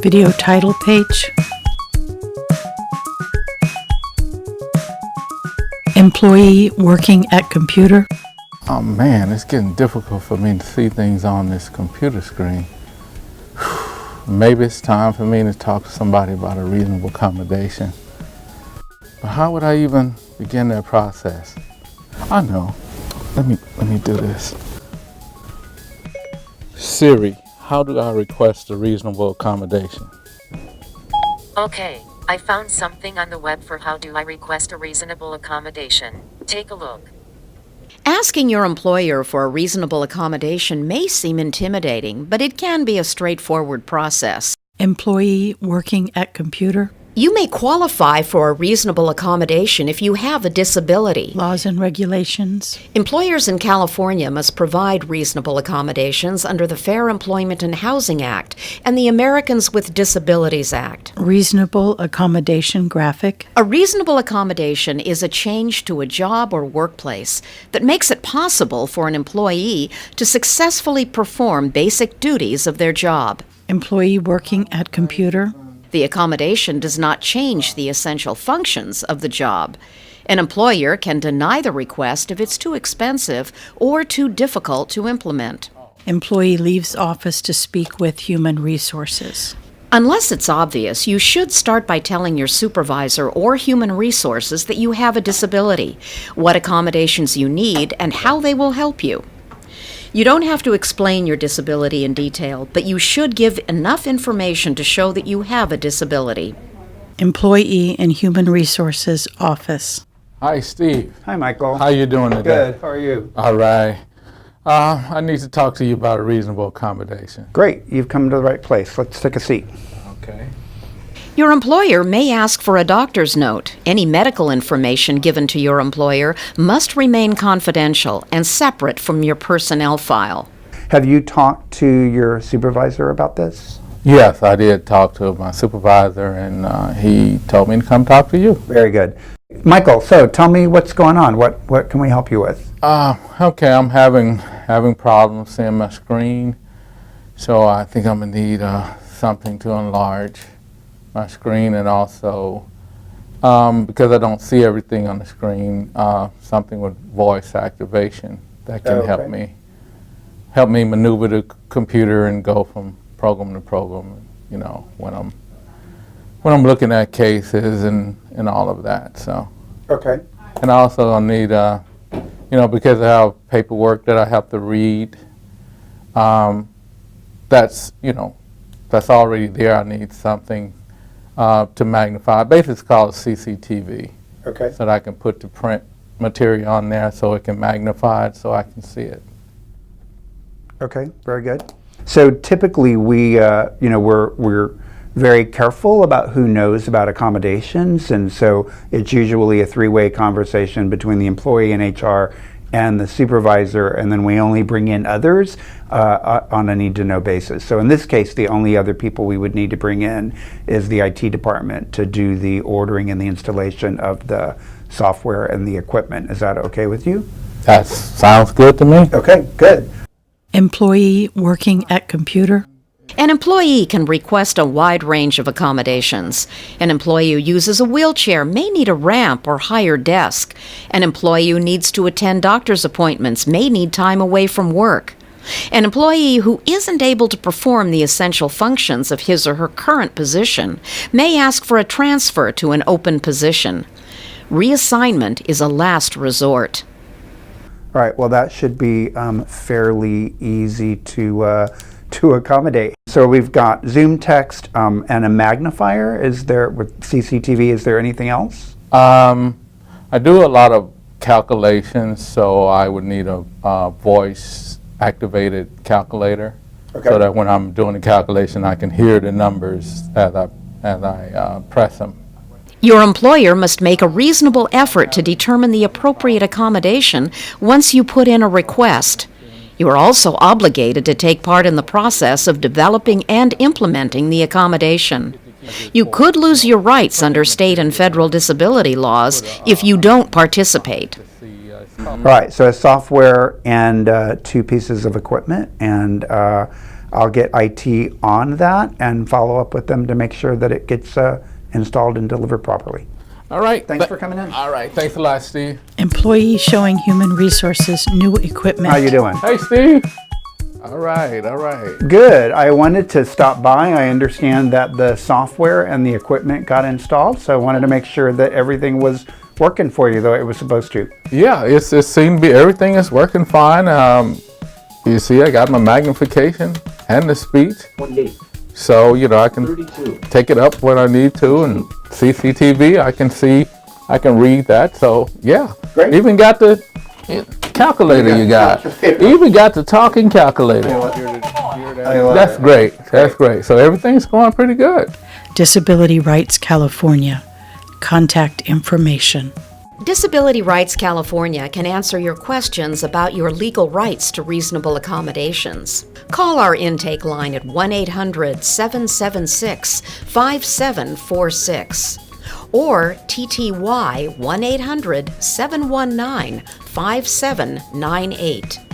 Video title page. Employee working at computer. Oh man, it's getting difficult for me to see things on this computer screen. Maybe it's time for me to talk to somebody about a reasonable accommodation. But how would I even begin that process? I know. Let me do this. Siri, how do I request a reasonable accommodation? Okay, I found something on the web for how do I request a reasonable accommodation. Take a look. Asking your employer for a reasonable accommodation may seem intimidating, but it can be a straightforward process. Employee working at computer. You may qualify for a reasonable accommodation if you have a disability. Laws and regulations. Employers in California must provide reasonable accommodations under the Fair Employment and Housing Act and the Americans with Disabilities Act. Reasonable accommodation graphic. A reasonable accommodation is a change to a job or workplace that makes it possible for an employee to successfully perform basic duties of their job. Employee working at computer. The accommodation does not change the essential functions of the job. An employer can deny the request if it's too expensive or too difficult to implement. Employee leaves office to speak with human resources. Unless it's obvious, you should start by telling your supervisor or human resources that you have a disability, what accommodations you need, and how they will help you. You don't have to explain your disability in detail, but you should give enough information to show that you have a disability. Employee in Human Resources office. Hi, Steve. Hi, Michael. How you doing today? Good. How are you? All right. I need to talk to you about a reasonable accommodation. Great. You've come to the right place. Let's take a seat. Okay. Your employer may ask for a doctor's note. Any medical information given to your employer must remain confidential and separate from your personnel file. Have you talked to your supervisor about this? Yes, I did talk to my supervisor, and he told me to come talk to you. Very good. Michael, so tell me what's going on. What can we help you with? Okay, I'm having problems seeing my screen, so I think I'm gonna need something to enlarge my screen, and also because I don't see everything on the screen, something with voice activation that can help me maneuver the computer and go from program to program, you know, when I'm looking at cases and all of that. So Okay. and also I need you know, because I have paperwork that I have to read, that's already there. I need something to magnify. Basically, it's called CCTV. Okay. So that I can put the print material on there so it can magnify it so I can see it. Okay. Very good. So typically, we're very careful about who knows about accommodations, and so it's usually a three-way conversation between the employee and HR and the supervisor, and then we only bring in others on a need-to-know basis. So in this case, the only other people we would need to bring in is the IT department to do the ordering and the installation of the software and the equipment. Is that okay with you? That sounds good to me. Okay, good. Employee working at computer. An employee can request a wide range of accommodations. An employee who uses a wheelchair may need a ramp or higher desk. An employee who needs to attend doctor's appointments may need time away from work. An employee who isn't able to perform the essential functions of his or her current position may ask for a transfer to an open position. Reassignment is a last resort. All right, well, that should be fairly easy to accommodate. So we've got Zoom text and a magnifier. Is there, with CCTV, is there anything else? I do a lot of calculations, so I would need a voice-activated calculator, Okay. so that when I'm doing the calculation, I can hear the numbers as I press them. Your employer must make a reasonable effort to determine the appropriate accommodation once you put in a request. You are also obligated to take part in the process of developing and implementing the accommodation. You could lose your rights under state and federal disability laws if you don't participate. All right, so a software and two pieces of equipment, and I'll get IT on that and follow up with them to make sure that it gets installed and delivered properly. All right. Thanks for coming in. All right. Thanks a lot, Steve. Employee showing human resources new equipment. How you doing? Hey, Steve. All right. All right. Good. I wanted to stop by. I understand that the software and the equipment got installed, so I wanted to make sure that everything was working for you the way it was supposed to. Yeah, it seemed to be, everything is working fine. You see, I got my magnification and the speech. 28, So, I can 32. take it up when I need to, and CCTV, I can read that. So, yeah. Great. Even got the calculator you got. Even got the talking calculator. That's great. That's great. So everything's going pretty good. Disability Rights California. Contact information. Disability Rights California can answer your questions about your legal rights to reasonable accommodations. Call our intake line at 1-800-776-5746 or TTY 1-800-719-5798.